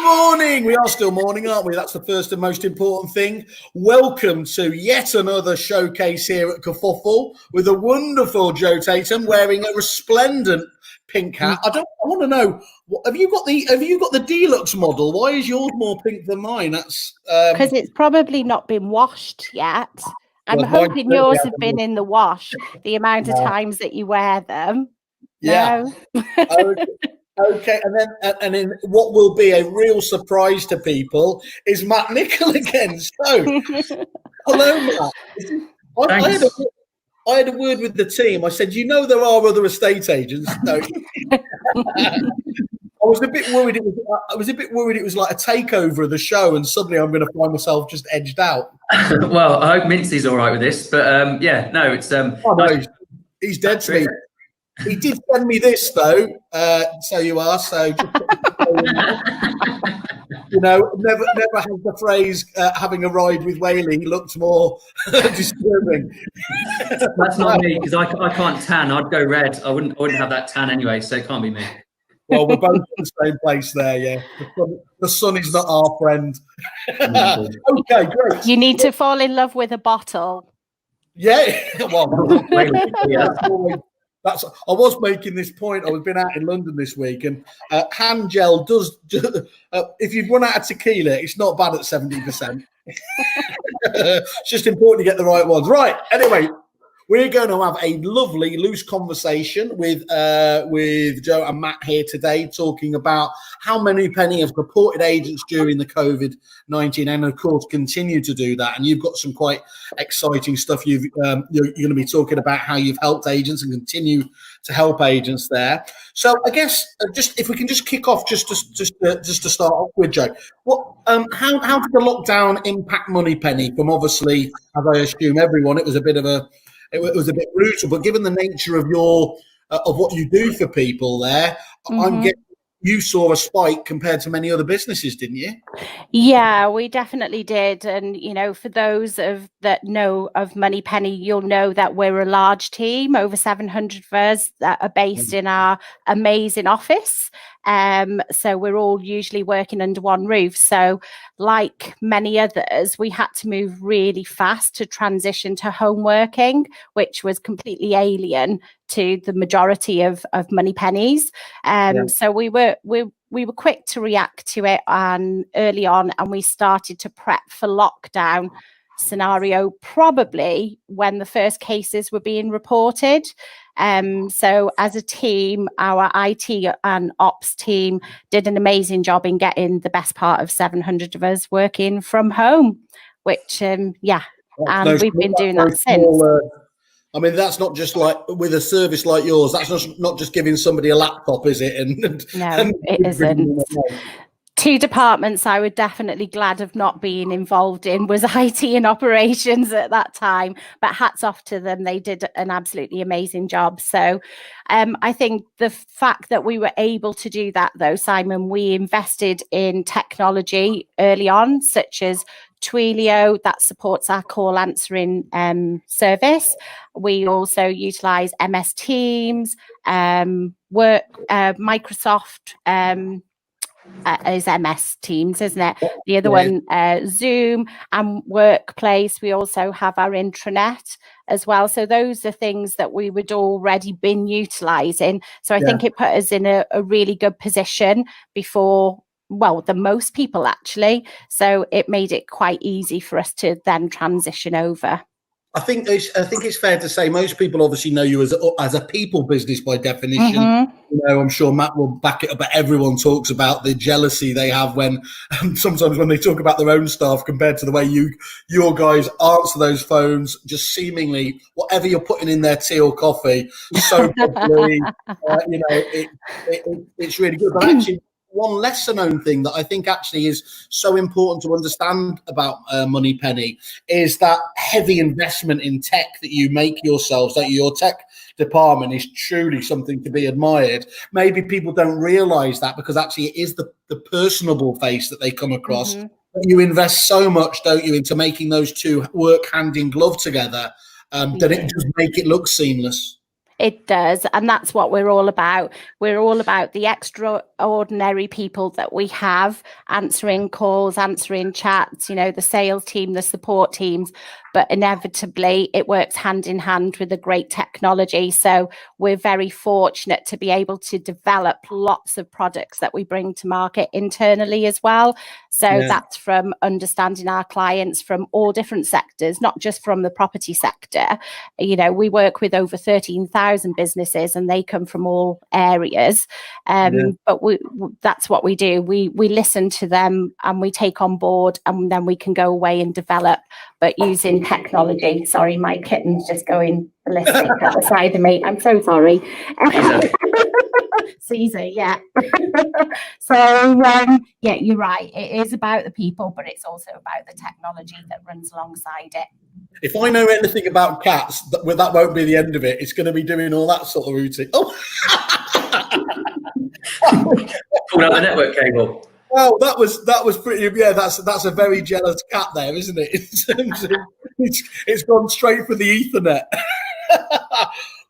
morning. We are still morning, aren't we? That's the first and most important thing. Welcome to yet another showcase here at Kerfuffle with a wonderful Joe Tatum wearing a resplendent pink hat. I want to know, have you got the deluxe model? Why is yours more pink than mine? That's because it's probably not been washed yet. I'm hoping yours have been in the wash. The amount of times that you wear them. Yeah. No. Okay, and then what will be a real surprise to people is Matt Nichol again. So, hello, Matt. I had a word with the team. I said, there are other estate agents. No. I was a bit worried. It was like a takeover of the show, and suddenly I'm going to find myself just edged out. Well, I hope Mincy's all right with this, but it's he's dead to me. He did send me this though, so you are. So, never has the phrase having a ride with Whaley looked more disturbing. That's not me, because I can't tan. I'd go red. I wouldn't have that tan anyway, so it can't be me. Well, we're both in the same place there, yeah. The sun is not our friend. Okay, great. You need to fall in love with a bottle. Yeah, well, I was making this point. I've been out in London this week, and hand gel does. If you've run out of tequila, it's not bad at 70%. It's just important to get the right ones. Right. Anyway, we're going to have a lovely, loose conversation with Joe and Matt here today, talking about how Moneypenny have supported agents during the COVID-19, and of course continue to do that. And you've got some quite exciting stuff. You're going to be talking about how you've helped agents and continue to help agents there. So I guess just if we can just kick off just to start off with, Joe. How did the lockdown impact Moneypenny? From obviously, as I assume everyone, it was a bit brutal, but given the nature of what you do for people there, I'm guessing you saw a spike compared to many other businesses, didn't you? Yeah, we definitely did. And, for those that know of Moneypenny, you'll know that we're a large team, over 700 of us that are based in our amazing office. So we're all usually working under one roof. So like many others, we had to move really fast to transition to home working, which was completely alien to the majority of Moneypennies. So we were quick to react to it early on, and we started to prep for lockdown scenario probably when the first cases were being reported. So as a team, our IT and ops team did an amazing job in getting the best part of 700 of us working from home, which and we've been doing that since. I mean, that's not just like with a service like yours. That's not just giving somebody a laptop, is it? No, it isn't. Two departments I would definitely glad of not being involved in was IT and operations at that time, but hats off to them. They did an absolutely amazing job. So I think the fact that we were able to do that though, Simon, we invested in technology early on, such as Twilio that supports our call answering service. We also utilize MS Teams, Microsoft is MS Teams, isn't it? The other one, Zoom and Workplace. We also have our intranet as well. So those are things that we would already been utilizing. So I think it put us in a really good position before, than most people actually. So it made it quite easy for us to then transition over. I think it's fair to say most people obviously know you as a people business by definition. I'm sure Matt will back it up, but everyone talks about the jealousy they have when sometimes when they talk about their own staff compared to the way your guys answer those phones, just seemingly whatever you're putting in their tea or coffee, so properly, it's really good. But actually, one lesser known thing that I think actually is so important to understand about Moneypenny is that heavy investment in tech that you make yourselves. That your tech department is truly something to be admired. Maybe people don't realise that because actually it is the personable face that they come across. But you invest so much, don't you, into making those two work hand in glove together that it does make it look seamless. It does. And that's what we're all about. We're all about the extraordinary people that we have answering calls, answering chats, the sales team, the support teams. But inevitably, it works hand in hand with the great technology. So we're very fortunate to be able to develop lots of products that we bring to market internally as well. So that's from understanding our clients from all different sectors, not just from the property sector. We work with over 13,000 businesses and they come from all areas. But that's what we do. We listen to them and we take on board, and then we can go away and develop, but using technology. Sorry, my kitten's just going ballistic at the side of me. I'm so sorry. Caesar, yeah. So, you're right. It is about the people, but it's also about the technology that runs alongside it. If I know anything about cats, that won't be the end of it. It's going to be doing all that sort of routine. Oh, pulled out the network cable. Well, that was pretty. Yeah, that's a very jealous cat there, isn't it? In terms of, it's gone straight for the Ethernet.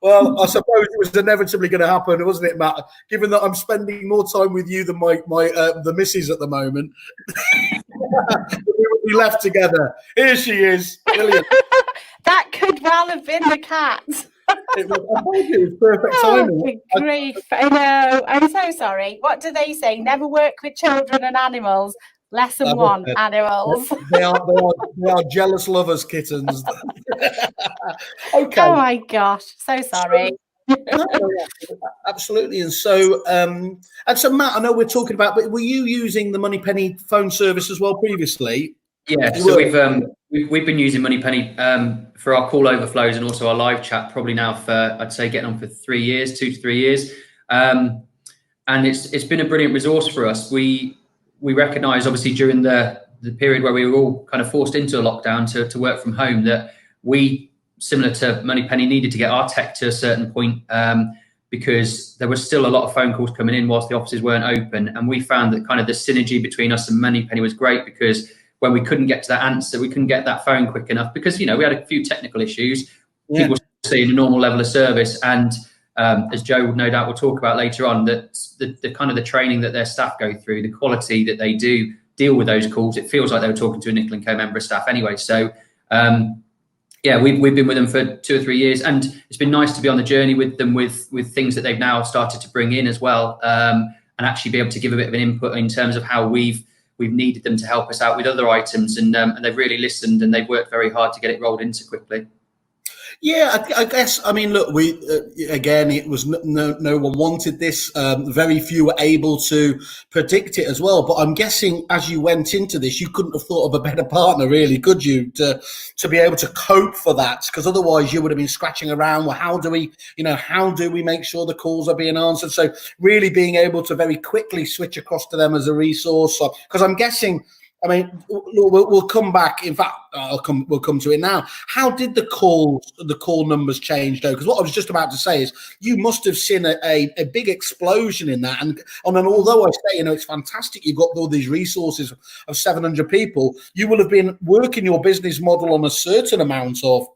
Well, I suppose it was inevitably going to happen, wasn't it, Matt? Given that I'm spending more time with you than my the missus at the moment, we will be left together. Here she is. Brilliant. That could well have been the cat. It was perfect timing. Oh, grief. I know. I'm so sorry. What do they say? Never work with children and animals. Lesson 1, animals. They are jealous lovers, kittens. Okay. Oh my gosh. So sorry. Absolutely. And so Matt, I know we're talking about, but were you using the Moneypenny phone service as well previously? Yeah, so we've been using Moneypenny for our call overflows and also our live chat probably now for, I'd say, getting on for 3 years, 2 to 3 years, and it's been a brilliant resource for us. We recognise, obviously, during the period where we were all kind of forced into a lockdown to work from home, that we, similar to Moneypenny, needed to get our tech to a certain point because there was still a lot of phone calls coming in whilst the offices weren't open, and we found that kind of the synergy between us and Moneypenny was great because when we couldn't get to that answer, we couldn't get that phone quick enough because, we had a few technical issues. Yeah. People seeing a normal level of service. And as Joe no doubt will talk about later on, that the kind of the training that their staff go through, the quality that they do deal with those calls, it feels like they were talking to a Nickel & Co member of staff anyway. So, we've been with them for 2 or 3 years, and it's been nice to be on the journey with them with things that they've now started to bring in as well, and actually be able to give a bit of an input in terms of how we've needed them to help us out with other items, and they've really listened and they've worked very hard to get it rolled into quickly. Yeah, I guess. I mean, look, we again, it was no one wanted this. Very few were able to predict it as well. But I'm guessing as you went into this, you couldn't have thought of a better partner, really, could you, to be able to cope for that? Because otherwise, you would have been scratching around. Well, how do we make sure the calls are being answered? So really being able to very quickly switch across to them as a resource. Because I'm guessing. I mean, we'll come back. In fact, we'll come to it now. How did the call numbers change, though? Because what I was just about to say is you must have seen a big explosion in that. And although I say, it's fantastic, you've got all these resources of 700 people, you will have been working your business model on a certain amount of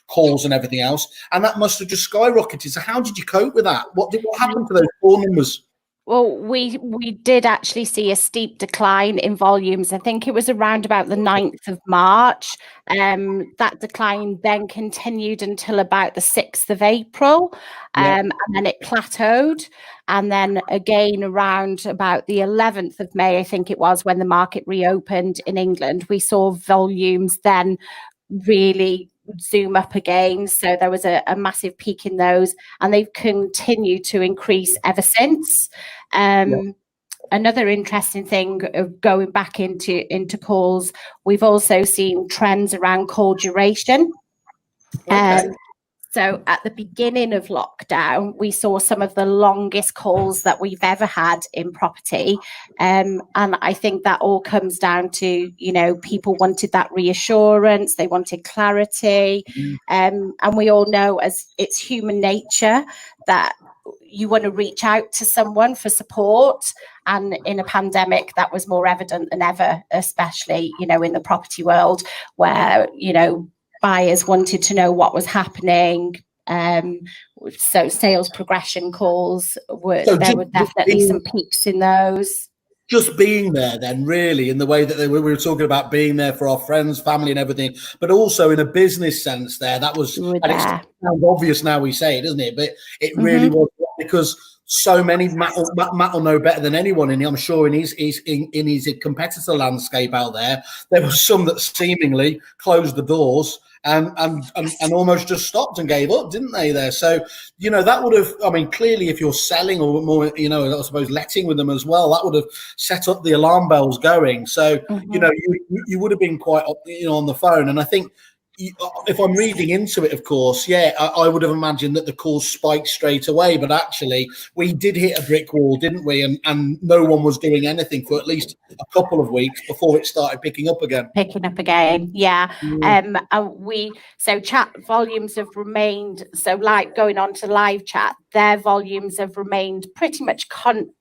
calls and everything else. And that must have just skyrocketed. So how did you cope with that? What happened to those call numbers? Well, we did actually see a steep decline in volumes. I think it was around about the 9th of March. That decline then continued until about the 6th of April. And then it plateaued. And then again around about the 11th of May, I think it was, when the market reopened in England, we saw volumes then really zoom up again. So there was a massive peak in those, and they've continued to increase ever since. Another interesting thing of going back into calls, we've also seen trends around call duration. So at the beginning of lockdown, we saw some of the longest calls that we've ever had in property. And I think that all comes down to, people wanted that reassurance, they wanted clarity. And we all know, as it's human nature, that you want to reach out to someone for support. And in a pandemic, that was more evident than ever, especially, in the property world where, buyers wanted to know what was happening, So sales progression calls were So there were definitely some peaks in those. Just being there then, really, in the way that we were talking about being there for our friends, family and everything, but also in a business sense there, that was, and it sounds obvious now we say it, doesn't it? But it really was, because so many, Matt will know better than anyone, and I'm sure in his competitor landscape out there were some that seemingly closed the doors and almost just stopped and gave up, didn't they there? So, that would have, I mean, clearly if you're selling or more, I suppose letting with them as well, that would have set up the alarm bells going. So, you would have been quite, on the phone. And I think, if I'm reading into it, of course, I would have imagined that the calls spiked straight away, but actually we did hit a brick wall, didn't we? And no one was doing anything for at least a couple of weeks before it started picking up again. Yeah. So chat volumes have remained, so like going on to live chat, their volumes have remained pretty much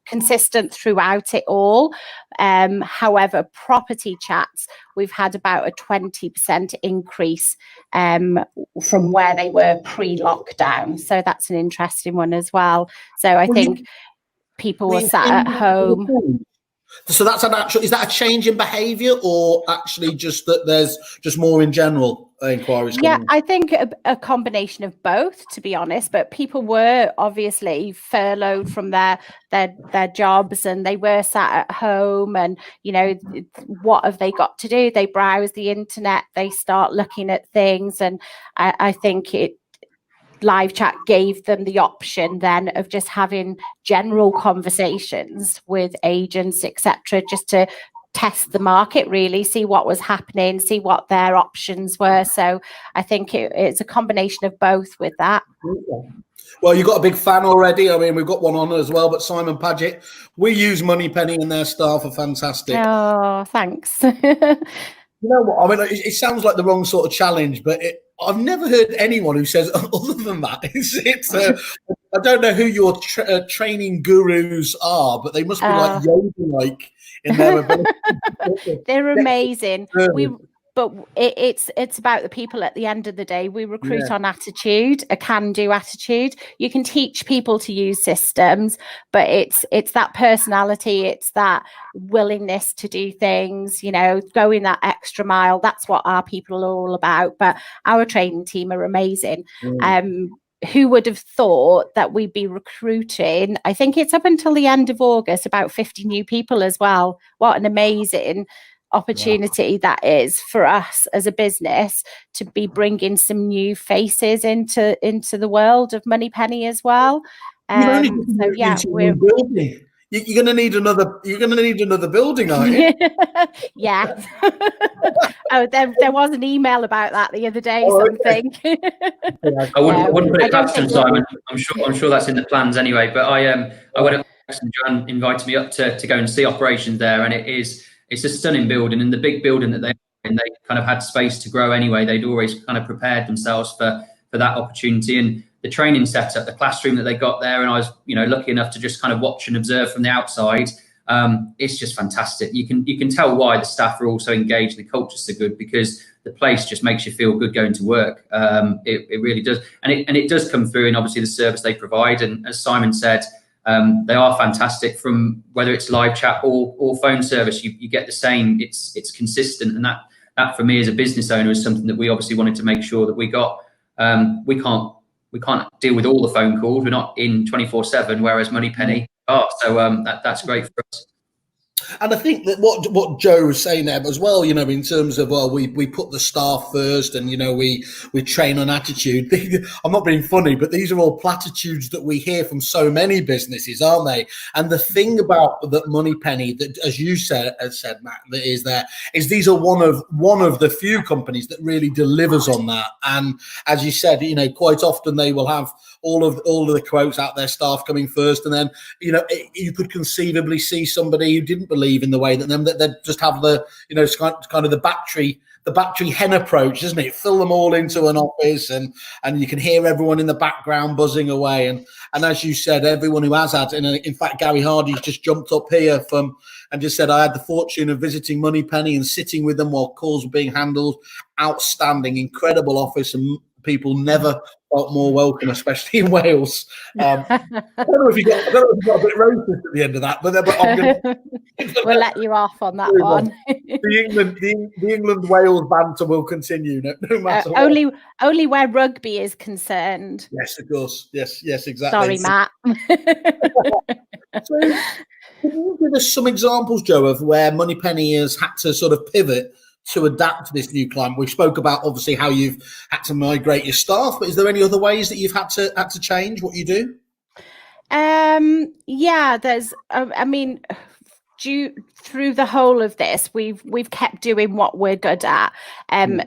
consistent throughout it all. However, property chats, we've had about a 20% increase from where they were pre-lockdown. So that's an interesting one as well. So I think people were sat at home. So that's is that a change in behaviour, or actually just that there's just more in general inquiries? I think a combination of both, to be honest. But people were obviously furloughed from their jobs, and they were sat at home, and what have they got to do? They browse the internet, they start looking at things, and I think live chat gave them the option then of just having general conversations with agents, etc., just to test the market, really see what was happening, see what their options were. So I think it's a combination of both with that. Well, you've got a big fan already. I mean, we've got one on as well, but Simon Paget, we use Moneypenny and their staff are fantastic. Oh, thanks. You know what? I mean, it sounds like the wrong sort of challenge, but I've never heard anyone who says other than that. I don't know who your training gurus are, but they must be like Yoda-like in their ability. They're amazing. But it's about the people at the end of the day. We recruit on attitude, a can-do attitude. You can teach people to use systems, but it's that personality, it's that willingness to do things, going that extra mile. That's what our people are all about. But our training team are amazing. Who would have thought that we'd be recruiting? I think it's up until the end of August, about 50 new people as well. What an amazing opportunity that is for us as a business to be bringing some new faces into the world of Moneypenny as well. You're going to need another building, aren't you? Yeah. Oh, there was an email about that the other day. Something. I wouldn't put it past him, Simon. I'm sure that's in the plans anyway. But I went up and Joanne invited me up to go and see operations there, and it's a stunning building, and the big building that they kind of had space to grow anyway. They'd always kind of prepared themselves for that opportunity, and the training setup, the classroom that they got there, and I was lucky enough to just kind of watch and observe from the outside. It's just fantastic. You can tell why the staff are also engaged. The culture's so good because the place just makes you feel good going to work. It really does, and it does come through in obviously the service they provide. And as Simon said, they are fantastic. From whether it's live chat or phone service, you get the same. It's consistent, and that for me as a business owner is something that we obviously wanted to make sure that we got. We can't deal with all the phone calls. We're not in 24/7, whereas Moneypenny are. So that's great for us. And I think that what Joe was saying there as well, in terms of, we put the staff first, and we train on attitude. I'm not being funny, but these are all platitudes that we hear from so many businesses, aren't they? And the thing about that Moneypenny, that as you said, Matt, that is these are one of the few companies that really delivers on that. And as you said, quite often they will have all of the quotes out their staff coming first, and then you could conceivably see somebody who didn't believe in the way that they'd just have the kind of the battery hen approach, isn't it? Fill them all into an office, and you can hear everyone in the background buzzing away, and as you said, everyone who has had, and in fact Gary Hardy's just jumped up here and just said, I had the fortune of visiting Moneypenny and sitting with them while calls were being handled. Outstanding, incredible office, and people never felt more welcome, especially in Wales. I don't know if you got a bit racist at the end of that, but I'm gonna we'll let you off on that one. The England Wales banter will continue no matter what. Only where rugby is concerned. Yes, of course. Yes, exactly. Sorry, Matt. So, can you give us some examples, Joe, of where Moneypenny has had to sort of pivot to adapt to this new climate? We spoke about obviously how you've had to migrate your staff, but is there any other ways that you've had to change what you do? Yeah, there's. I mean, through the whole of this, we've kept doing what we're good at.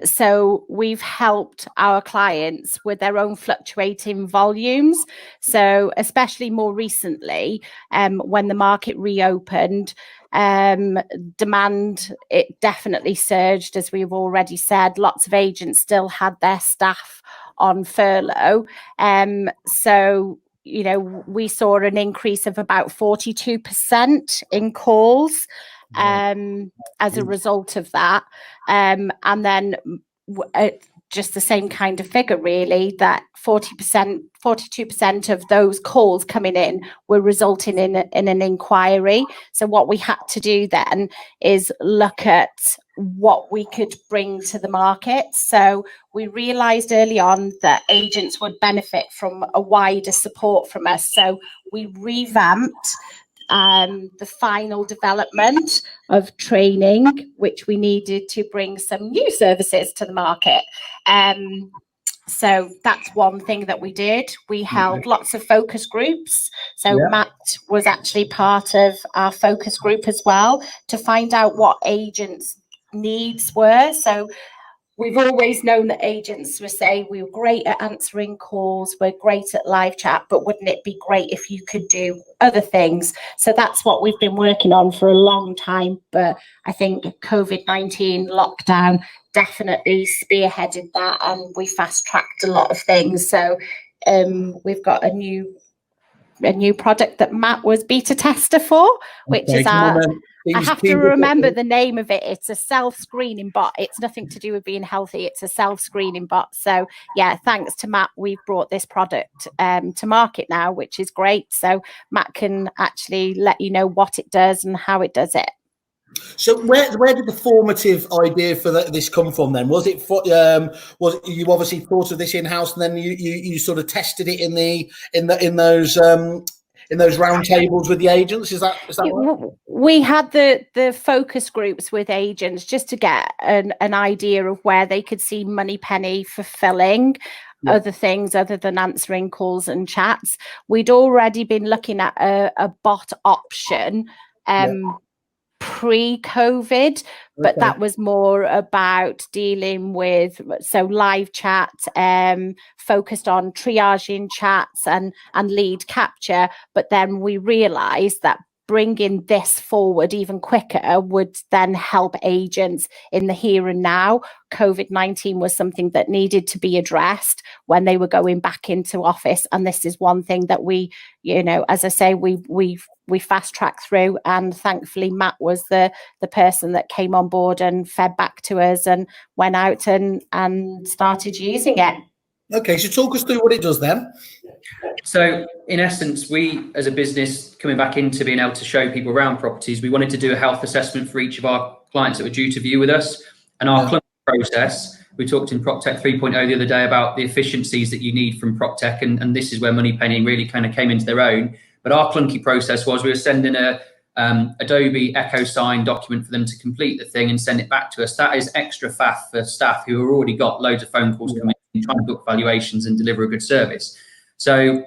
So we've helped our clients with their own fluctuating volumes. So especially more recently, when the market reopened, demand, it definitely surged, as we've already said. Lots of agents still had their staff on furlough. So we saw an increase of about 42% in calls as a result of that. And then just the same kind of figure, really, that 42% of those calls coming in were resulting in an inquiry. So what we had to do then is look at what we could bring to the market. So we realized early on that agents would benefit from a wider support from us. So we revamped the final development of training, which we needed to bring some new services to the market. So that's one thing that we did. We held lots of focus groups. So Matt was actually part of our focus group as well to find out what agents' needs were. So we've always known that agents were saying we were great at answering calls, we're great at live chat, but wouldn't it be great if you could do other things? So that's what we've been working on for a long time. But I think COVID-19 lockdown definitely spearheaded that, and we fast tracked a lot of things. So we've got a new product that Matt was beta tester for, which is our. I have to remember the name of it. It's a self-screening bot. It's nothing to do with being healthy. It's a self-screening bot. So yeah, thanks to Matt, we've brought this product to market now, which is great. So Matt can actually let you know what it does and how it does it. So where did the formative idea for this come from then? Was it you obviously thought of this in-house and then you sort of tested it in those round tables with the agents? Is that right? We had the focus groups with agents just to get an idea of where they could see Moneypenny fulfilling other things other than answering calls and chats. We'd already been looking at a bot option pre-COVID, but that was more about dealing with live chat, focused on triaging chats and lead capture. But then we realized that bringing this forward even quicker would then help agents in the here and now. COVID-19 was something that needed to be addressed when they were going back into office, and this is one thing that we, as I say, we fast tracked through, and thankfully Matt was the person that came on board and fed back to us and went out and started using it. Okay, so talk us through what it does then. So in essence, we as a business coming back into being able to show people around properties, we wanted to do a health assessment for each of our clients that were due to view with us. And our clunky process, we talked in PropTech 3.0 the other day about the efficiencies that you need from PropTech, and this is where Moneypenny really kind of came into their own. But our clunky process was we were sending a Adobe Echo Sign document for them to complete the thing and send it back to us. That is extra faff for staff who have already got loads of phone calls coming in, trying to book valuations and deliver a good service. So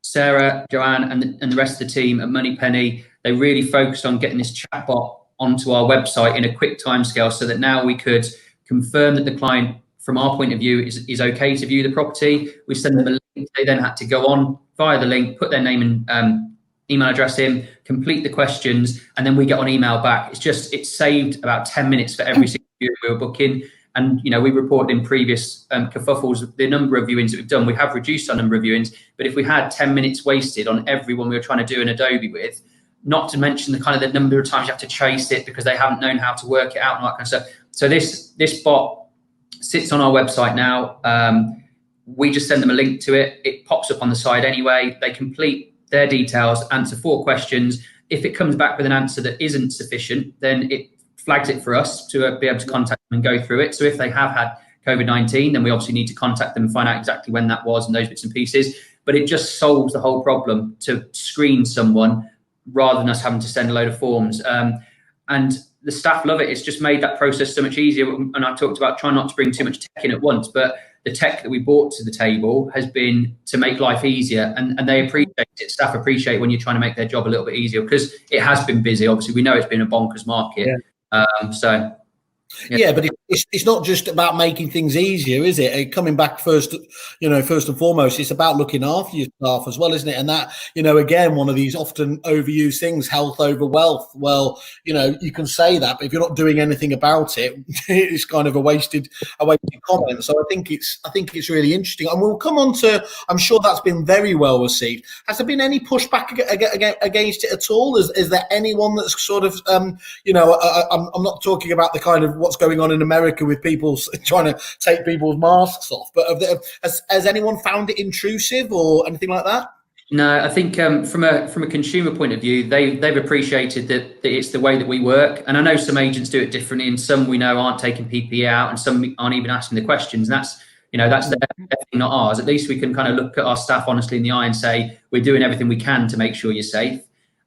Sarah, Joanne, and the rest of the team at Moneypenny, they really focused on getting this chatbot onto our website in a quick timescale, so that now we could confirm that the client, from our point of view, is okay to view the property. We send them a link. They then had to go on via the link, put their name and email address in, complete the questions, and then we get on email back. It saved about 10 minutes for every single view we were booking. And, we reported in previous kerfuffles the number of viewings that we've done. We have reduced our number of viewings, but if we had 10 minutes wasted on everyone we were trying to do an Adobe with, not to mention the number of times you have to chase it because they haven't known how to work it out and all that kind of stuff. So this bot sits on our website now. We just send them a link to it. It pops up on the side anyway. They complete their details, answer 4 questions. If it comes back with an answer that isn't sufficient, then it flags it for us to be able to contact them and go through it. So if they have had COVID-19, then we obviously need to contact them and find out exactly when that was and those bits and pieces. But it just solves the whole problem to screen someone rather than us having to send a load of forms. And the staff love it. It's just made that process so much easier. And I talked about trying not to bring too much tech in at once, but the tech that we brought to the table has been to make life easier, and they appreciate it. Staff appreciate when you're trying to make their job a little bit easier, because it has been busy. Obviously, we know it's been a bonkers market. Yeah. Yeah, but it's not just about making things easier, is it? Coming back first, first and foremost, it's about looking after your staff as well, isn't it? And that, again, one of these often overused things, health over wealth. Well, you can say that, but if you're not doing anything about it, it's kind of a wasted comment. So I think it's really interesting, and we'll come on to. I'm sure that's been very well received. Has there been any pushback against it at all? Is there anyone that's sort of, I'm not talking about the kind of what's going on in America with people trying to take people's masks off, but has anyone found it intrusive or anything like that? No, I think from a consumer point of view, they've appreciated that it's the way that we work. And I know some agents do it differently, and some we know aren't taking PPE out, and some aren't even asking the questions. And that's their thing, not ours. At least we can kind of look at our staff honestly in the eye and say we're doing everything we can to make sure you're safe.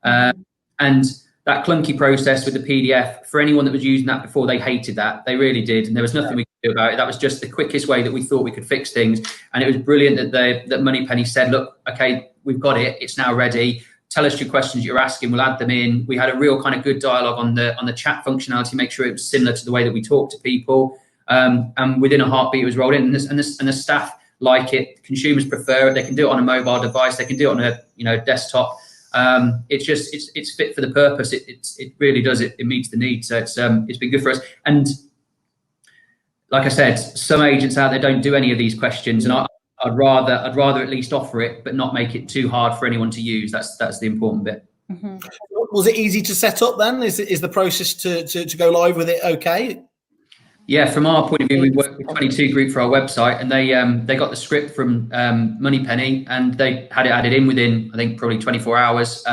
And that clunky process with the PDF, for anyone that was using that before, they hated that. They really did. And there was nothing we could do about it. That was just the quickest way that we thought we could fix things. And it was brilliant that Moneypenny said, look, okay, we've got it. It's now ready. Tell us your questions you're asking. We'll add them in. We had a real kind of good dialogue on the chat functionality, make sure it was similar to the way that we talk to people. And within a heartbeat, it was rolled in. And the staff like it. Consumers prefer it. They can do it on a mobile device. They can do it on a desktop. It's fit for the purpose. It really does. It meets the need. So it's been good for us. And like I said, some agents out there don't do any of these questions, and I'd rather at least offer it, but not make it too hard for anyone to use. That's the important bit. Mm-hmm. Was it easy to set up then? Is the process to go live with it okay? Yeah, from our point of view, we worked with 22 Group for our website, and they got the script from Moneypenny, and they had it added in within, I think, probably 24 hours.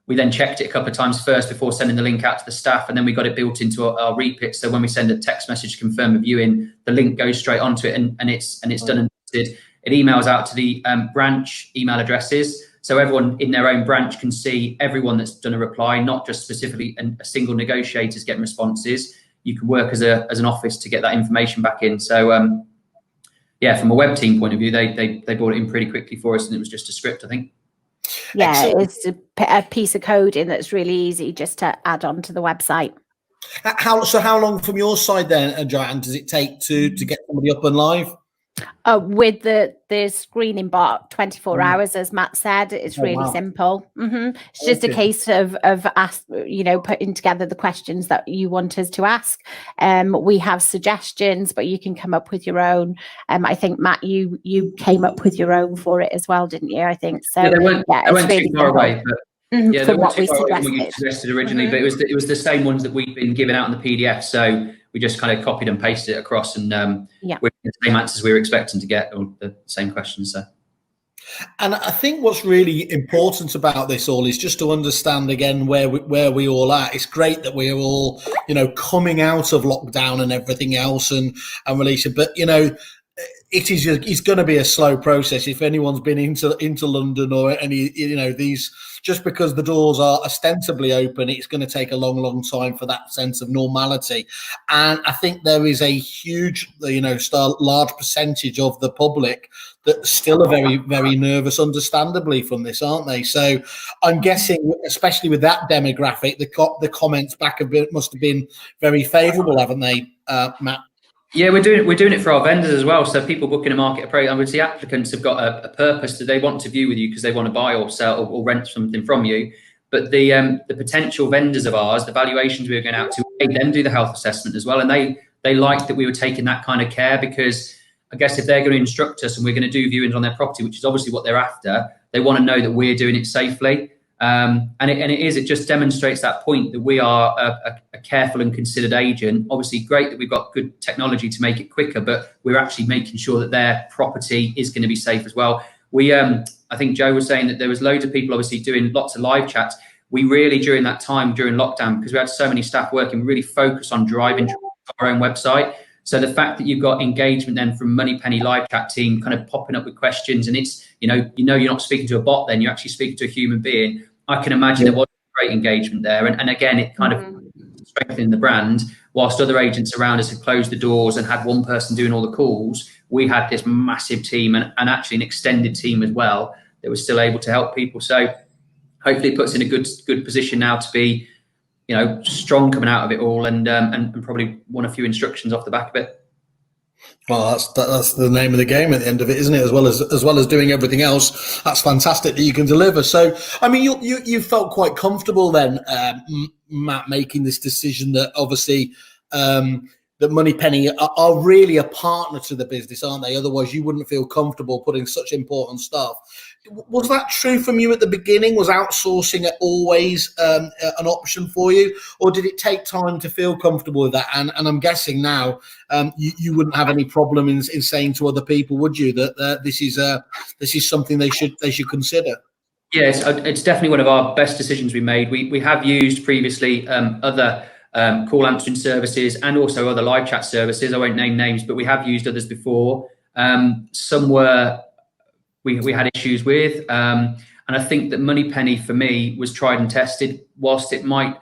We then checked it a couple of times first before sending the link out to the staff, and then we got it built into our repit. So when we send a text message to confirm a viewing, the link goes straight onto it, and it's done and dusted. It emails out to the branch email addresses, so everyone in their own branch can see everyone that's done a reply, not just specifically a single negotiator's getting responses. You can work as an office to get that information back in. So from a web team point of view, they brought it in pretty quickly for us, and it was just a script, I think. Yeah, Excellent. it's a piece of coding that's really easy just to add on to the website. How long from your side then, Joanne, does it take to get somebody up and live? With the screening bot, 24 hours, as Matt said. It's really simple. It's just a case of putting together the questions that you want us to ask. We have suggestions, but you can come up with your own. I think, Matt, you came up with your own for it as well, didn't you? I think so. Yeah, they weren't really too far away, but yeah, from what we suggested originally, but it was the same ones that we'd been giving out in the PDF. So we just kind of copied and pasted it across, and we're the same answers we were expecting to get, or the same questions. So. And I think what's really important about this all is just to understand again where we all at. It's great that we're all, coming out of lockdown and everything else and releasing, but it's going to be a slow process. If anyone's been into London or any, these, just because the doors are ostensibly open, it's going to take a long time for that sense of normality. And I think there is a huge, large percentage of the public that still are very, very nervous, understandably, from this, aren't they? So I'm guessing, especially with that demographic, the comments back must have been very favourable, haven't they, Matt? Yeah, we're doing it for our vendors as well. So people booking a market appraisal, I would say applicants have got a purpose that they want to view with you because they want to buy or sell or rent something from you. But the potential vendors of ours, the valuations we were going out to, they then do the health assessment as well, and they liked that we were taking that kind of care, because I guess if they're going to instruct us and we're going to do viewings on their property, which is obviously what they're after, they want to know that we're doing it safely. And it just demonstrates that point that we are a careful and considered agent. Obviously, great that we've got good technology to make it quicker, but we're actually making sure that their property is going to be safe as well. I think Joe was saying that there was loads of people obviously doing lots of live chats. We really, during that time, during lockdown, because we had so many staff working, really focused on driving to our own website. So the fact that you've got engagement then from Moneypenny live chat team kind of popping up with questions, and it's, you're not speaking to a bot then, you're actually speaking to a human being. I can imagine there was great engagement there. And again, it kind of strengthened the brand. Whilst other agents around us had closed the doors and had one person doing all the calls, we had this massive team and actually an extended team as well that was still able to help people. So hopefully it puts in a good position now to be, strong coming out of it all, and probably won a few instructions off the back of it. Well, that's the name of the game at the end of it, isn't it? As well as doing everything else, that's fantastic that you can deliver. So, I mean, you felt quite comfortable then, Matt, making this decision that obviously that Moneypenny are really a partner to the business, aren't they? Otherwise, you wouldn't feel comfortable putting such important stuff. Was that true from you at the beginning? Was outsourcing always an option for you, or did it take time to feel comfortable with that? And I'm guessing now you wouldn't have any problem in saying to other people, would you, that this is something they should consider? Yes, it's definitely one of our best decisions we made. We have used previously other call answering services and also other live chat services. I won't name names, but we have used others before. Some we had issues with, and I think that Moneypenny for me was tried and tested. Whilst it might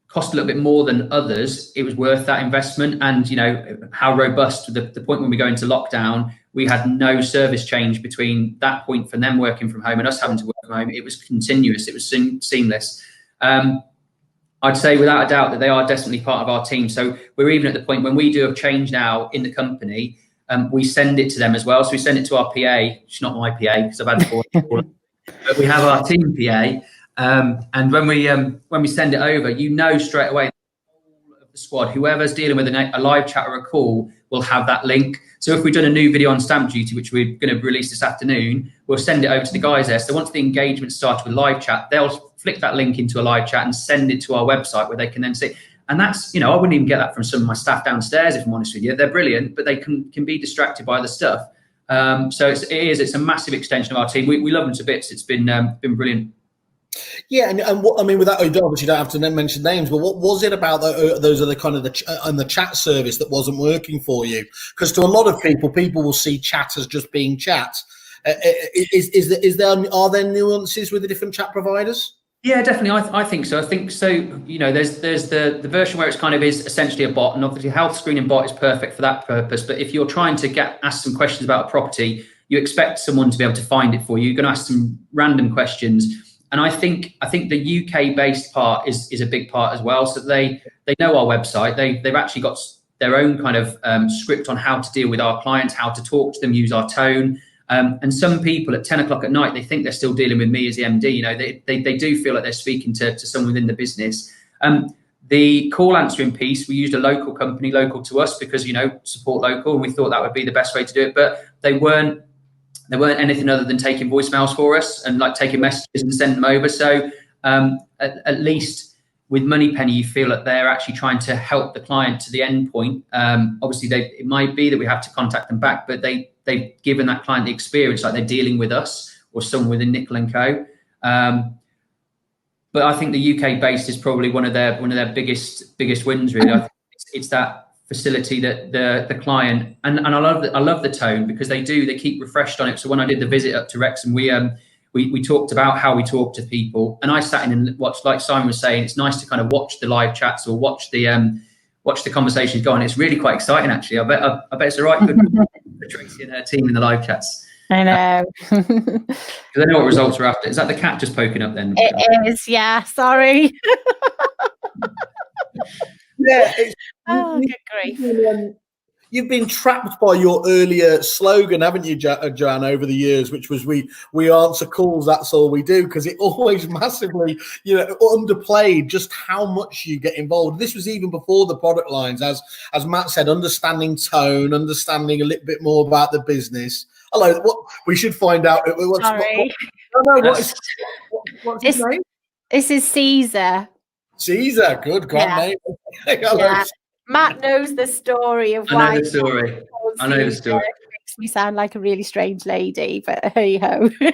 cost a little bit more than others, it was worth that investment. And how robust, the point when we go into lockdown, we had no service change between that point from them working from home and us having to work from home. It was continuous, it was seamless. I'd say without a doubt that they are definitely part of our team. So we're even at the point when we do a change now in the company, we send it to them as well. So we send it to our PA. She's not my PA because I've had four, but we have our team PA. And when we send it over, straight away, all of the squad, whoever's dealing with a live chat or a call, will have that link. So if we've done a new video on stamp duty, which we're going to release this afternoon, we'll send it over to the guys there. So once the engagement starts with live chat, they'll flick that link into a live chat and send it to our website where they can then see. And that's, I wouldn't even get that from some of my staff downstairs, if I'm honest with you. They're brilliant, but they can be distracted by the stuff. So it's a massive extension of our team. We love them to bits. It's been brilliant. Yeah, and what I mean with that, obviously you don't have to mention names, but what was it about those are the kind of the chat service that wasn't working for you? Because to a lot of people will see chat as just being chat. Are there nuances with the different chat providers? Yeah, definitely. I think so. I think so. There's the version where it's kind of is essentially a bot, and obviously health screening bot is perfect for that purpose. But if you're trying to ask some questions about a property, you expect someone to be able to find it for you. You're going to ask some random questions, and I think the UK based part is a big part as well. So they know our website. They've actually got their own kind of script on how to deal with our clients, how to talk to them, use our tone. And some people at 10 o'clock at night, they think they're still dealing with me as the MD. They do feel like they're speaking to someone within the business. The call answering piece, we used a local company, local to us, because support local, and we thought that would be the best way to do it. But they weren't anything other than taking voicemails for us and like taking messages and sending them over. So at least with Moneypenny, you feel that they're actually trying to help the client to the end point. Obviously, it might be that we have to contact them back, but they've given that client the experience like they're dealing with us or someone within Nickel & Co. But I think the UK based is probably one of their biggest wins, really. I think it's that facility that the client and I love the tone, because they keep refreshed on it. So when I did the visit up to Wrexham, we talked about how we talk to people, and I sat in and watched, like Simon was saying, it's nice to kind of watch the live chats or watch the conversations go on. It's really quite exciting, actually. I bet it's a right good for Tracy and her team in the live chats. I know. Because I know what results are after. Is that the cat just poking up then? It is, yeah. Sorry. Yeah. Oh, good grief. You've been trapped by your earlier slogan, haven't you, Joanne, over the years, which was we answer calls, that's all we do, because it always massively, underplayed just how much you get involved. This was even before the product lines, as Matt said, understanding tone, understanding a little bit more about the business. Hello, what we should find out. Sorry. What's his name? This is Caesar. Caesar, good grand name. Yeah. Matt knows the story of why. I know the story. I know the story. It makes me sound like a really strange lady, but hey ho. Yeah,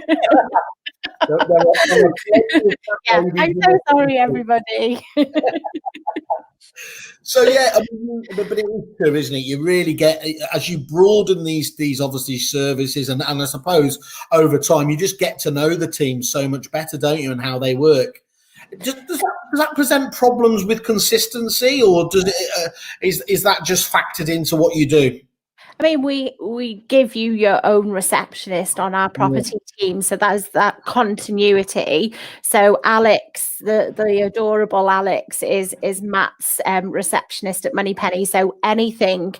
I'm so sorry, everybody. So yeah, I mean, but it is true, isn't it? You really get, as you broaden these obviously services, and I suppose over time you just get to know the team so much better, don't you, and how they work. Does that present problems with consistency, or does it is that just factored into what you do? I mean, we give you your own receptionist on our property team, so that's that continuity. So Alex, the adorable Alex, is Matt's receptionist at Moneypenny. So anything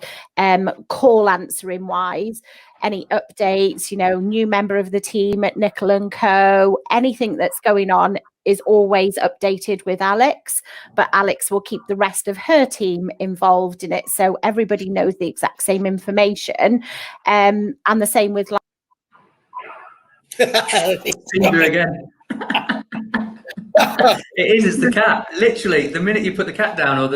call answering wise, any updates, new member of the team at Nickel & Co, anything that's going on is always updated with Alex, but Alex will keep the rest of her team involved in it, so everybody knows the exact same information. And the same with Tinder again. It's the cat. Literally, the minute you put the cat down, or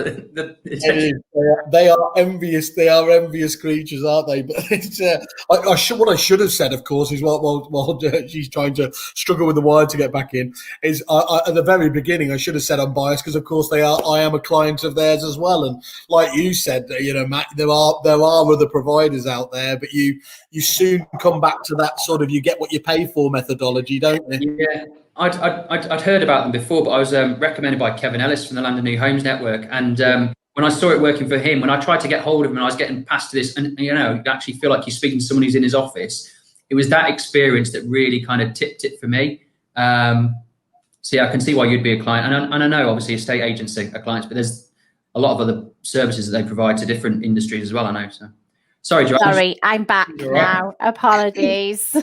they are envious. They are envious creatures, aren't they? But it's, what I should have said, of course, is while she's trying to struggle with the wire to get back in, is at the very beginning I should have said I'm biased, because of course I am a client of theirs as well. And like you said, Matt, there are other providers out there, but you soon come back to that sort of you get what you pay for methodology, don't you? Yeah. I'd heard about them before, but I was recommended by Kevin Ellis from the Land and New Homes Network. And when I saw it working for him, when I tried to get hold of him and I was getting past this, and you actually feel like you're speaking to someone who's in his office, it was that experience that really kind of tipped it for me. So yeah, I can see why you'd be a client. And I know obviously estate agents are clients, but there's a lot of other services that they provide to different industries as well, I know. So sorry, Joanne. Sorry, I'm back now. Apologies.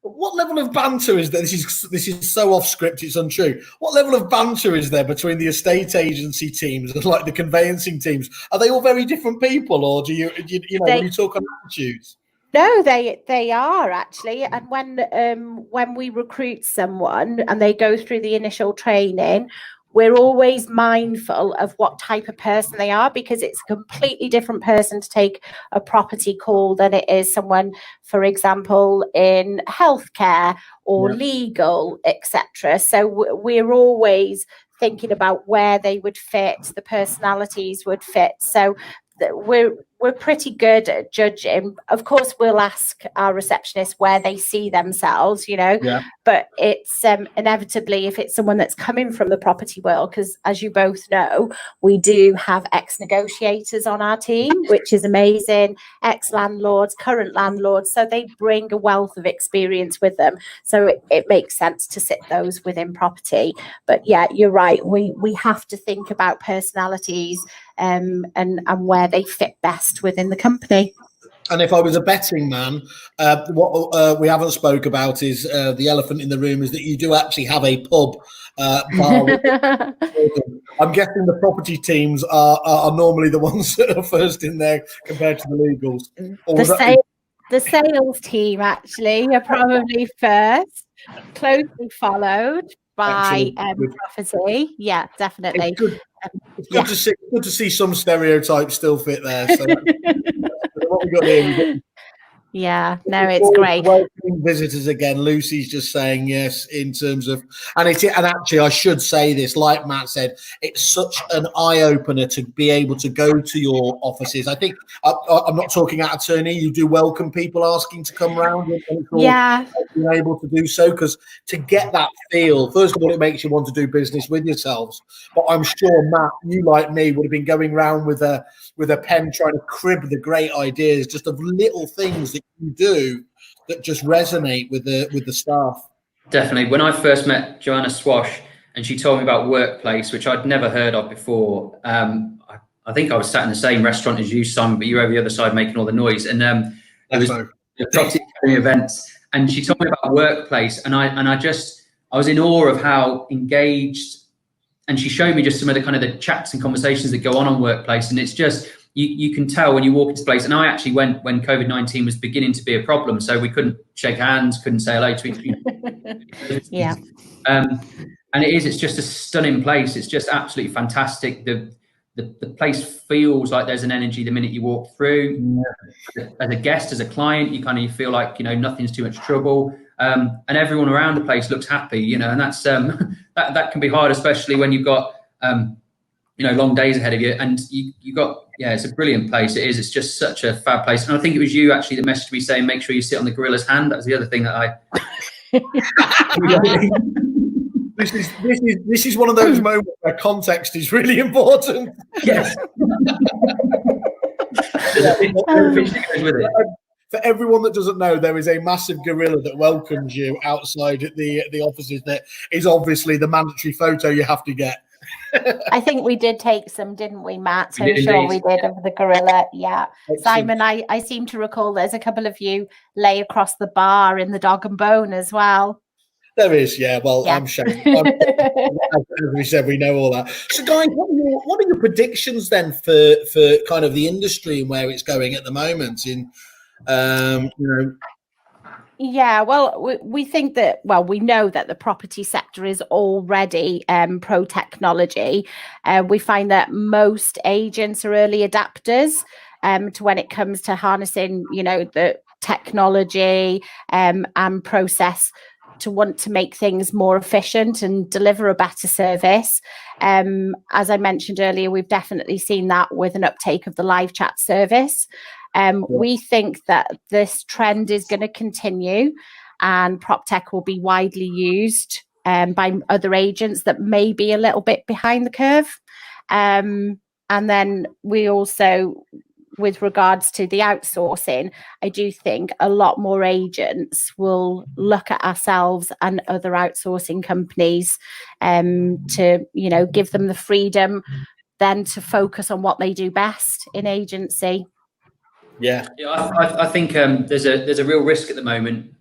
What level of banter is there? This is so off script, it's untrue. What level of banter is there between the estate agency teams and like the conveyancing teams? Are they all very different people, or do you when you talk on attitudes? No, they are actually. And when we recruit someone and they go through the initial training, we're always mindful of what type of person they are, because it's a completely different person to take a property call than it is someone, for example, in healthcare or legal, etc. So we're always thinking about where they would fit, the personalities would fit. So we're pretty good at judging. Of course, we'll ask our receptionists where they see themselves, but it's inevitably, if it's someone that's coming from the property world, because as you both know, we do have ex-negotiators on our team, which is amazing, ex-landlords, current landlords, so they bring a wealth of experience with them. So it makes sense to sit those within property. But yeah, you're right, we have to think about personalities and where they fit best within the company. And if I was a betting man, what we haven't spoke about is the elephant in the room is that you do actually have a pub bar. I'm guessing the property teams are normally the ones that are first in there compared to the legals. The sales team actually are probably first, closely followed by property. Yeah, definitely. It's good to see some stereotypes still fit there. So what we got here? Yeah, no, it's great. Welcoming visitors again. Lucy's just saying yes in terms of, and actually I should say this, like Matt said, it's such an eye opener to be able to go to your offices. I think I'm not talking out of turn here. You do welcome people asking to come round, and being able to do so, because to get that feel, first of all, it makes you want to do business with yourselves. But I'm sure Matt, you like me, would have been going round with a pen trying to crib the great ideas, just of little things that you do that just resonate with the staff. Definitely. When I first met Joanna Swash and she told me about Workplace, which I'd never heard of before, I think I was sat in the same restaurant as you, Simon, but you were over the other side making all the noise. And it was the property events, and she told me about Workplace, and I was in awe of how engaged. And she showed me just some of the kind of the chats and conversations that go on Workplace. And it's just, you can tell when you walk into the place. And I actually went when COVID-19 was beginning to be a problem, so we couldn't shake hands, couldn't say hello to each other. Yeah. And it's just a stunning place. It's just absolutely fantastic. The place feels like there's an energy the minute you walk through. As a guest, as a client, you feel like, nothing's too much trouble. And everyone around the place looks happy, and that's that can be hard, especially when you've got long days ahead of you. And you got it's a brilliant place. It is. It's just such a fab place. And I think it was you actually that messaged me saying make sure you sit on the gorilla's hand. That was the other thing that I. This is one of those moments where context is really important. Yes. For everyone that doesn't know, there is a massive gorilla that welcomes you outside at the offices. That is obviously the mandatory photo you have to get. I think we did take some, didn't we, Matt? I'm sure we did, of the gorilla. Yeah. Excellent. Simon, I seem to recall there's a couple of you lay across the bar in the dog and bone as well. There is, yeah. Well, yeah. I'm sure. As we said, we know all that. So, guys, what are your predictions then for kind of the industry and where it's going at the moment? Yeah, well, we think that, we know that the property sector is already pro-technology. We find that most agents are early adapters to when it comes to harnessing, the technology and process to want to make things more efficient and deliver a better service. As I mentioned earlier, we've definitely seen that with an uptake of the live chat service. We think that this trend is going to continue, and PropTech will be widely used by other agents that may be a little bit behind the curve. And then we also, with regards to the outsourcing, I do think a lot more agents will look at ourselves and other outsourcing companies to, give them the freedom then to focus on what they do best in agency. Yeah, I think there's a real risk at the moment.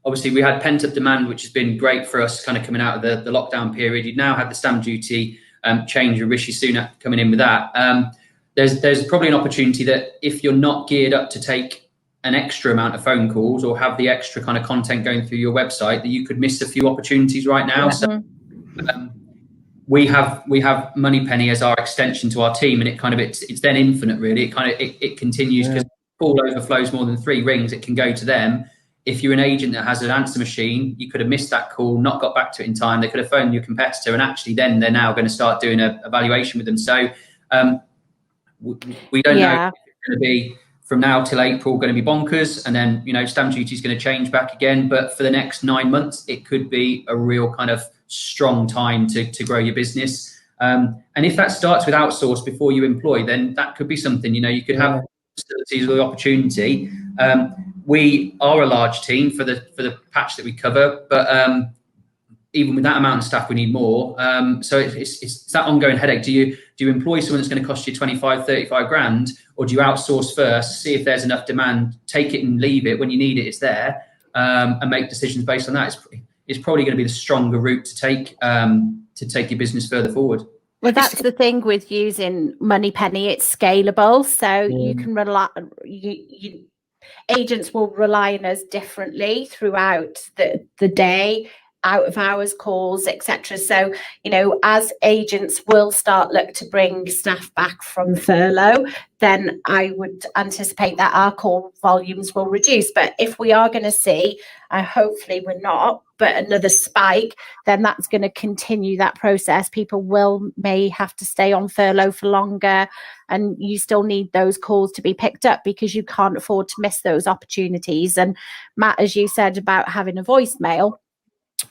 Obviously, we had pent up demand, which has been great for us, kind of coming out of the lockdown period. You now have the stamp duty change with Rishi Sunak coming in with that. There's probably an opportunity that if you're not geared up to take an extra amount of phone calls or have the extra kind of content going through your website, that you could miss a few opportunities right now. Mm-hmm. So we have Moneypenny as our extension to our team, and it's then infinite really. It continues because call overflows more than 3 rings, it can go to them. If you're an agent that has an answer machine, you could have missed that call, not got back to it in time. They could have phoned your competitor, and actually then they're now going to start doing a evaluation with them. So we don't know if it's going to be from now till April going to be bonkers, and then stamp duty is going to change back again. But for the next 9 months, it could be a real kind of strong time to grow your business. And if that starts with outsource before you employ, then that could be something. You could have facilities or the opportunity. We are a large team for the patch that we cover, but even with that amount of staff, we need more. So it's that ongoing headache. Do you employ someone that's going to cost you 25, 35 grand, or do you outsource first, see if there's enough demand, take it and leave it when you need it, it's there, and make decisions based on that? It's probably going to be the stronger route to take your business further forward. Well, that's the thing with using Moneypenny; it's scalable, so you can rely. Agents will rely on us differently throughout the day, out of hours calls, etc. So, as agents will start look to bring staff back from furlough, then I would anticipate that our call volumes will reduce. But if we are going to see, hopefully we're not, but another spike, then that's going to continue that process. People may have to stay on furlough for longer, and you still need those calls to be picked up because you can't afford to miss those opportunities. And Matt, as you said about having a voicemail,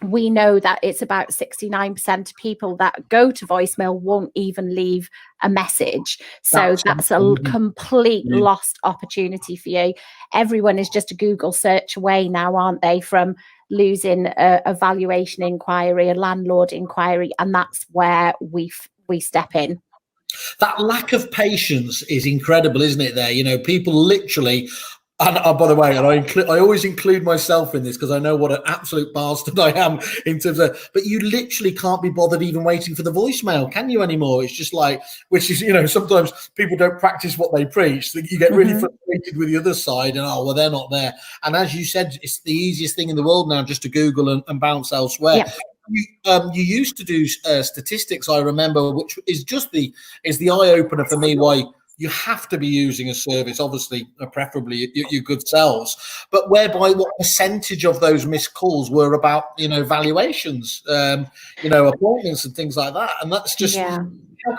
we know that it's about 69% of people that go to voicemail won't even leave a message. So that's a complete lost opportunity for you. Everyone is just a Google search away now, aren't they, from losing a valuation inquiry, a landlord inquiry, and that's where we step in. That lack of patience is incredible, isn't it? There, people literally And by the way, and I always include myself in this because I know what an absolute bastard I am in terms of. But you literally can't be bothered even waiting for the voicemail, can you anymore? It's just like, which is, sometimes people don't practice what they preach. So you get really frustrated with the other side, and they're not there. And as you said, it's the easiest thing in the world now just to Google and bounce elsewhere. Yeah. You used to do statistics, I remember, which is the eye opener for me. Why you have to be using a service, obviously, preferably your good selves, but whereby what percentage of those missed calls were about, valuations, appointments and things like that. And that's just,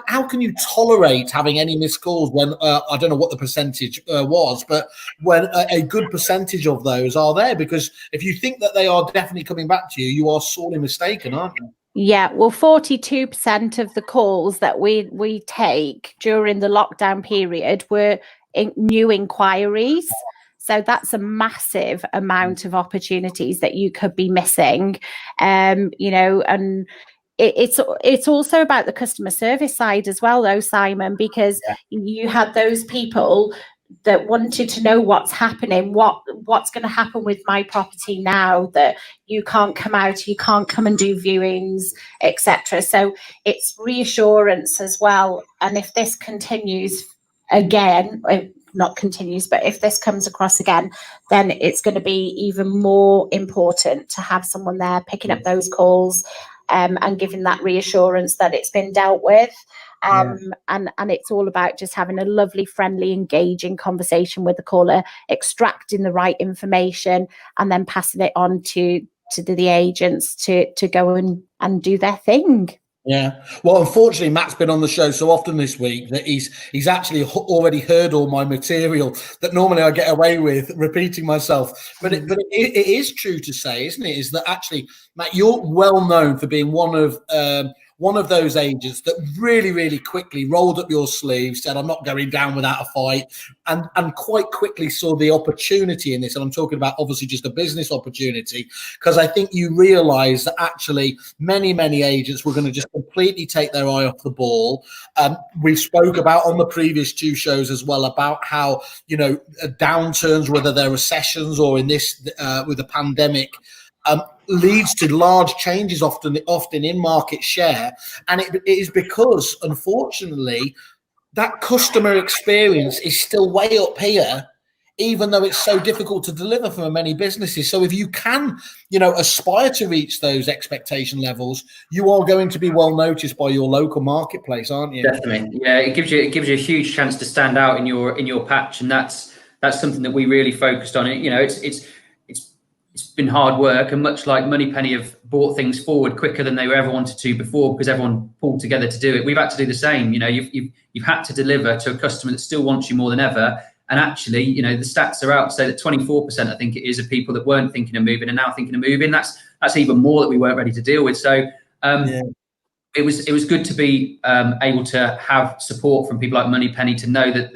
how can you tolerate having any missed calls when, I don't know what the percentage was, but when a good percentage of those are there? Because if you think that they are definitely coming back to you, you are sorely mistaken, aren't you? Yeah, well, 42% of the calls that we take during the lockdown period were new inquiries. So that's a massive amount of opportunities that you could be missing, and it's also about the customer service side as well, though, Simon, because you had those people that wanted to know what's happening, what's going to happen with my property now that you can't come out, you can't come and do viewings, etc. So it's reassurance as well. And if this continues again, not continues, but if this comes across again, then it's going to be even more important to have someone there picking up those calls and giving that reassurance that it's been dealt with. And it's all about just having a lovely, friendly, engaging conversation with the caller, extracting the right information, and then passing it on to the agents to go and do their thing. Yeah. Well, unfortunately, Matt's been on the show so often this week that he's actually already heard all my material that normally I get away with repeating myself. But it is true to say, isn't it, is that actually, Matt, you're well known for being one of those agents that really, really quickly rolled up your sleeves, said, I'm not going down without a fight, and quite quickly saw the opportunity in this. And I'm talking about obviously just a business opportunity, because I think you realize that actually many, many agents were going to just completely take their eye off the ball. We spoke about on the previous two shows as well about how, downturns, whether they're recessions or in this with the pandemic, leads to large changes often in market share. And it is because, unfortunately, that customer experience is still way up here, even though it's so difficult to deliver for many businesses. So if you can, aspire to reach those expectation levels, you are going to be well noticed by your local marketplace, aren't you? Definitely. Yeah, it gives you a huge chance to stand out in your patch. And that's something that we really focused on. It's been hard work, and much like Moneypenny have brought things forward quicker than they ever wanted to before because everyone pulled together to do it. We've had to do the same. You've had to deliver to a customer that still wants you more than ever. And actually, the stats are out to say that 24%, I think it is, of people that weren't thinking of moving are now thinking of moving. That's even more that we weren't ready to deal with. So it was good to be able to have support from people like Moneypenny to know that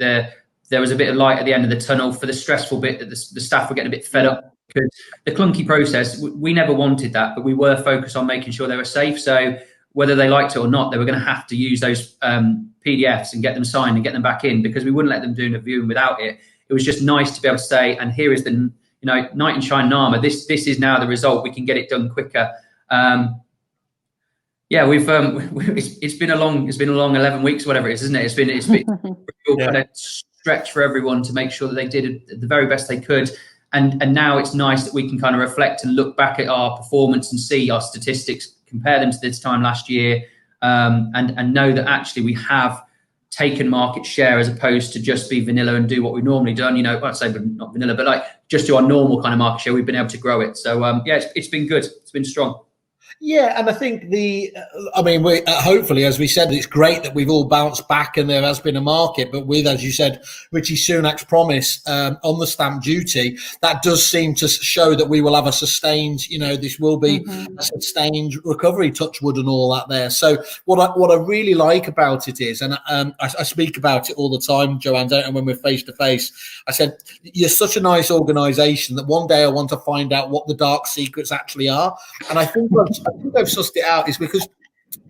there was a bit of light at the end of the tunnel for the stressful bit that the staff were getting a bit fed up. Because the clunky process, we never wanted that, but we were focused on making sure they were safe. So whether they liked it or not, they were going to have to use those PDFs and get them signed and get them back in, because we wouldn't let them do a viewing without it. It was just nice to be able to say, and here is the knight in shine armor. This is now the result. We can get it done quicker. We've it's been a long 11 weeks, whatever it is, isn't it? It's been a real kind of stretch for everyone to make sure that they did the very best they could. And now it's nice that we can kind of reflect and look back at our performance and see our statistics, compare them to this time last year, and know that actually we have taken market share as opposed to just be vanilla and do what we've normally done. I'd say not vanilla, but like just do our normal kind of market share. We've been able to grow it. So it's been good. It's been strong. Yeah, and I think we hopefully, as we said, it's great that we've all bounced back and there has been a market. But with, as you said, Richie Sunak's promise on the stamp duty, that does seem to show that we will have a sustained, this will be a sustained recovery, touch wood and all that there. So what I really like about it is, and I speak about it all the time, Joanne, don't I, when we're face to face, I said, you're such a nice organisation that one day I want to find out what the dark secrets actually are. And I think I've sussed it out is because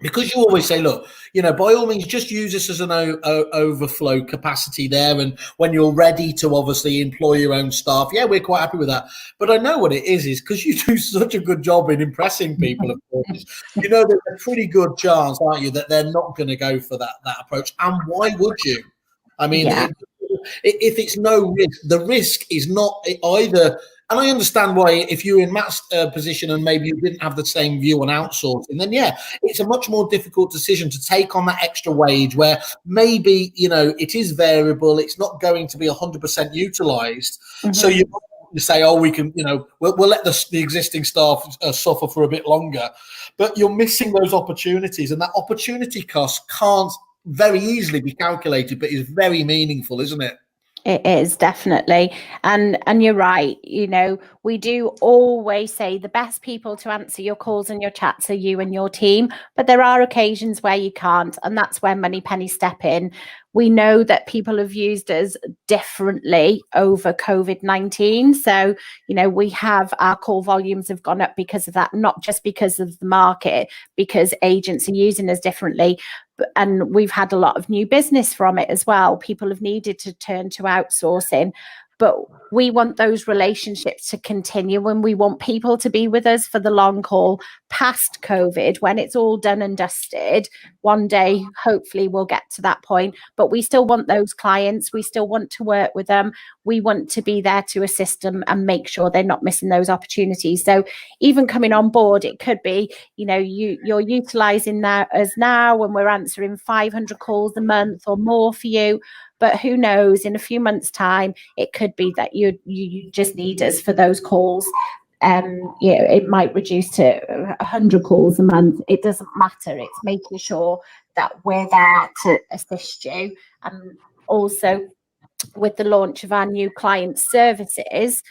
because you always say, look, by all means, just use this as an overflow capacity there. And when you're ready to obviously employ your own staff, yeah, we're quite happy with that. But I know what it is because you do such a good job in impressing people, of course. There's a pretty good chance, aren't you, that they're not going to go for that approach. And why would you? I mean, if it's no risk, the risk is not either. And I understand why, if you're in Matt's position and maybe you didn't have the same view on outsourcing, then yeah, it's a much more difficult decision to take on that extra wage where maybe, it is variable. It's not going to be 100% utilized. Mm-hmm. So you say, oh, we can, we'll let the existing staff suffer for a bit longer. But you're missing those opportunities. And that opportunity cost can't very easily be calculated, but is very meaningful, isn't it? It is, definitely. And you're right. We do always say the best people to answer your calls and your chats are you and your team. But there are occasions where you can't. And that's where Moneypenny step in. We know that people have used us differently over COVID-19. So, we have our call volumes have gone up because of that, not just because of the market, because agents are using us differently. And we've had a lot of new business from it as well. People have needed to turn to outsourcing. But we want those relationships to continue, and we want people to be with us for the long haul past COVID. When it's all done and dusted, one day, hopefully we'll get to that point. But we still want those clients. We still want to work with them. We want to be there to assist them and make sure they're not missing those opportunities. So even coming on board, it could be, you're utilizing us now and we're answering 500 calls a month or more for you. But who knows, in a few months' time, it could be that you just need us for those calls. It might reduce to 100 calls a month. It doesn't matter. It's making sure that we're there to assist you. And also with the launch of our new client services,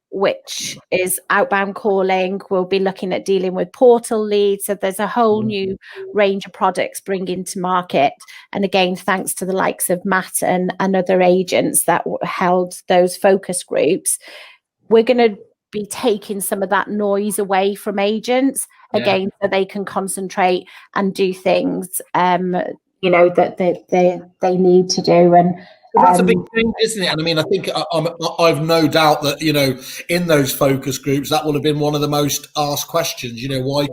which is outbound calling, we'll be looking at dealing with portal leads. So there's a whole new range of products bringing to market. And again, thanks to the likes of Matt and other agents that held those focus groups, we're going to be taking some of that noise away from agents, again, so they can concentrate and do things, that they need to do. And that's a big thing, isn't it? And I mean, I think I've no doubt that, in those focus groups, that will have been one of the most asked questions. Why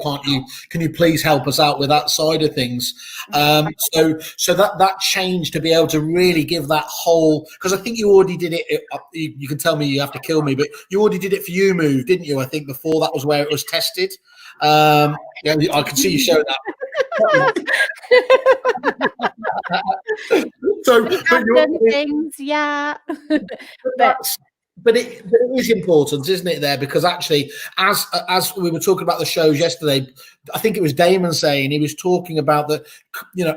can you please help us out with that side of things? So that change to be able to really give that whole, because I think you already did it. You can tell me you have to kill me, but you already did it for You Move, didn't you? I think before that was where it was tested. I can see you showing that. But it is important, isn't it, there? Because actually, as we were talking about the shows yesterday, I think it was Damon saying, he was talking about that,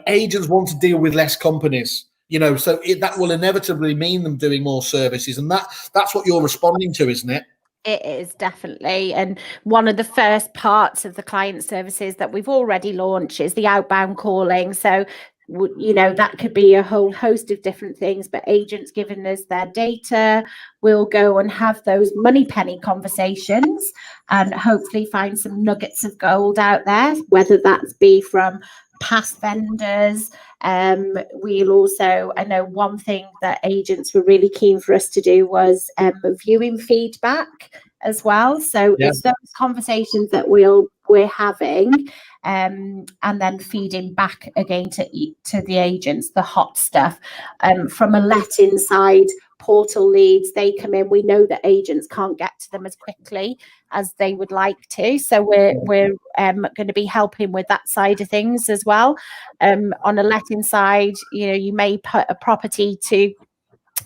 agents want to deal with less companies, so that will inevitably mean them doing more services, and that's what you're responding to, isn't it? It is, definitely. And one of the first parts of the client services that we've already launched is the outbound calling. So, that could be a whole host of different things, but agents giving us their data, we'll go and have those Moneypenny conversations and hopefully find some nuggets of gold out there, whether that's be from past vendors. We'll also, I know one thing that agents were really keen for us to do was viewing feedback as well. So it's those conversations that we're having, and then feeding back again to the agents, the hot stuff. From a letting side, portal leads, they come in. We know that agents can't get to them as quickly as they would like to, so we're going to be helping with that side of things as well. On a letting side, you may put a property to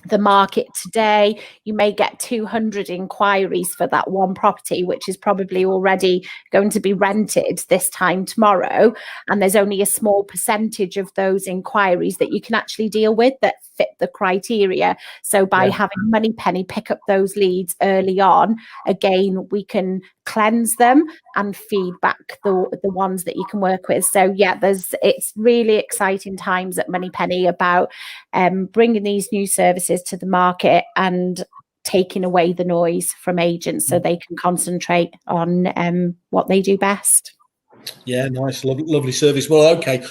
the market today, you may get 200 inquiries for that one property, which is probably already going to be rented this time tomorrow, and there's only a small percentage of those inquiries that you can actually deal with that fit the criteria. So by having Moneypenny pick up those leads early on, again, we can cleanse them and feed back the ones that you can work with. So it's really exciting times at Moneypenny about bringing these new services to the market and taking away the noise from agents so they can concentrate on what they do best. Yeah, nice, lovely service. Well, okay.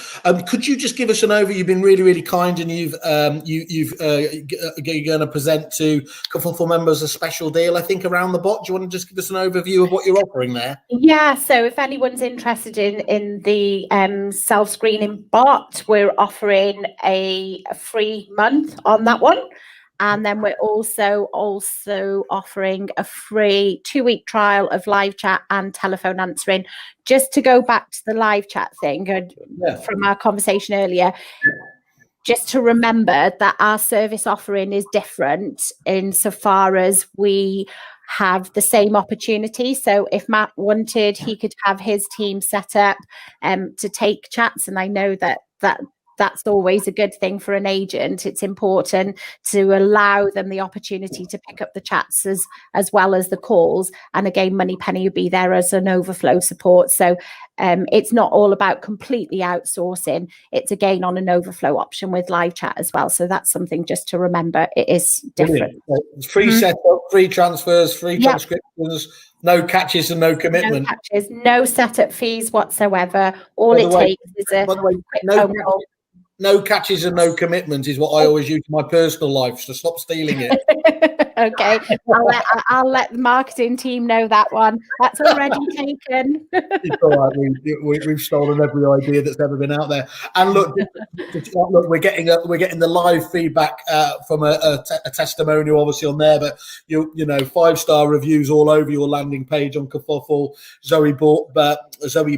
Could you just give us an overview? You've been really, really kind, and you're going to present to Kerfuffle members a special deal, I think, around the bot. Do you want to just give us an overview of what you're offering there? Yeah, so if anyone's interested in the self-screening bot, we're offering a free month on that one. And then we're also offering a free 2-week trial of live chat and telephone answering. Just to go back to the live chat thing from our conversation earlier, just to remember that our service offering is different insofar as we have the same opportunity. So if Matt wanted, he could have his team set up to take chats. And I know that's always a good thing for an agent. It's important to allow them the opportunity to pick up the chats as well as the calls. And again, Moneypenny will be there as an overflow support. So it's not all about completely outsourcing. It's again on an overflow option with live chat as well. So that's something just to remember. It is different. Free setup, free transfers, free transcriptions, no catches and no commitment. No catches, no setup fees whatsoever. All it takes is a quick phone call. No catches and no commitment is what I always use in my personal life, so stop stealing it. Okay, I'll let the marketing team know that one. That's already taken. It's all right. We've stolen every idea that's ever been out there. And look, we're getting the live feedback from a testimonial, obviously on there. But you know, 5-star reviews all over your landing page on Kerfuffle. Zoe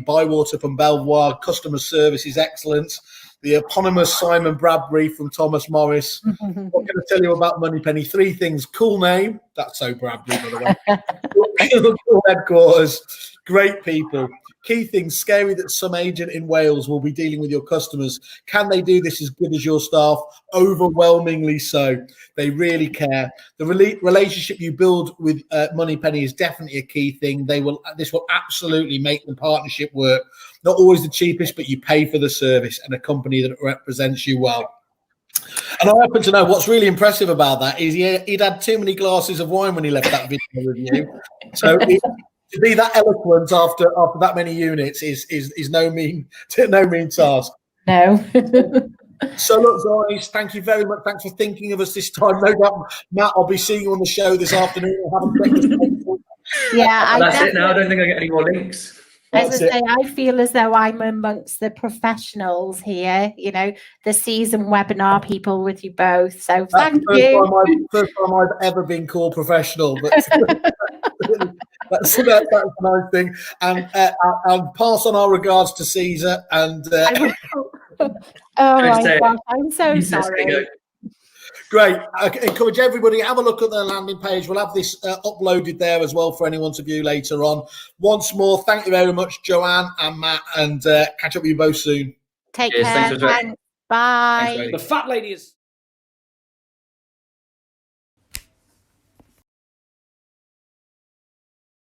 Bywater from Belvoir, customer service is excellent. The eponymous Simon Bradbury from Thomas Morris. What can I tell you about Moneypenny? 3 things. Cool name. That's so Bradbury, by the way. Cool headquarters. Great people. Key things. Scary that some agent in Wales will be dealing with your customers. Can they do this as good as your staff? Overwhelmingly so. They really care. The relationship you build with Moneypenny is definitely a key thing. This will absolutely make the partnership work. Not always the cheapest, but you pay for the service and a company that represents you well. And I happen to know what's really impressive about that is he'd had too many glasses of wine when he left that video review. So to be that eloquent after that many units is no mean task. No. So look, guys, thank you very much. Thanks for thinking of us this time. No doubt, Matt, I'll be seeing you on the show this afternoon. Yeah, that's it now. I don't think I get any more links. As I say, I feel as though I'm amongst the professionals here, you know, the seasoned webinar people with you both. So thank you. First time I've ever been called professional, but that's a nice thing. And I'll pass on our regards to Caesar. And oh my gosh, I'm so sorry. Great. I encourage everybody, have a look at their landing page. We'll have this uploaded there as well for anyone to view later on. Once more, thank you very much, Joanne and Matt, and catch up with you both soon. Take care. Thanks. Bye. Thanks, the fat lady is...